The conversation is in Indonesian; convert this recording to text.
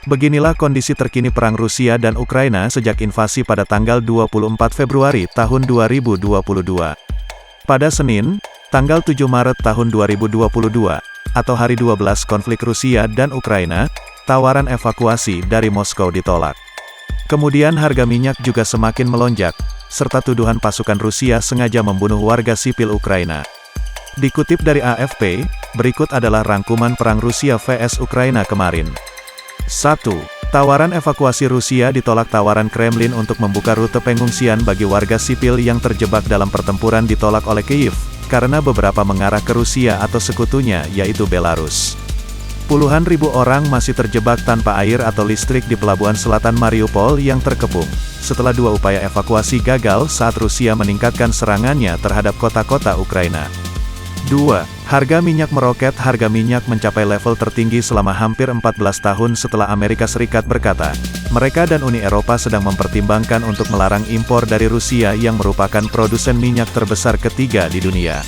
Beginilah kondisi terkini perang Rusia dan Ukraina sejak invasi pada tanggal 24 Februari tahun 2022. Pada Senin, tanggal 7 Maret tahun 2022, atau hari 12 konflik Rusia dan Ukraina, tawaran evakuasi dari Moskow ditolak. Kemudian harga minyak juga semakin melonjak, serta tuduhan pasukan Rusia sengaja membunuh warga sipil Ukraina. Dikutip dari AFP, berikut adalah rangkuman perang Rusia vs Ukraina kemarin. 1. Tawaran evakuasi Rusia ditolak. Tawaran Kremlin untuk membuka rute pengungsian bagi warga sipil yang terjebak dalam pertempuran ditolak oleh Kyiv, karena beberapa mengarah ke Rusia atau sekutunya, yaitu Belarus. Puluhan ribu orang masih terjebak tanpa air atau listrik di pelabuhan selatan Mariupol yang terkepung, setelah dua upaya evakuasi gagal saat Rusia meningkatkan serangannya terhadap kota-kota Ukraina. 2. Harga minyak meroket. Harga minyak mencapai level tertinggi selama hampir 14 tahun setelah Amerika Serikat berkata, mereka dan Uni Eropa sedang mempertimbangkan untuk melarang impor dari Rusia yang merupakan produsen minyak terbesar ketiga di dunia.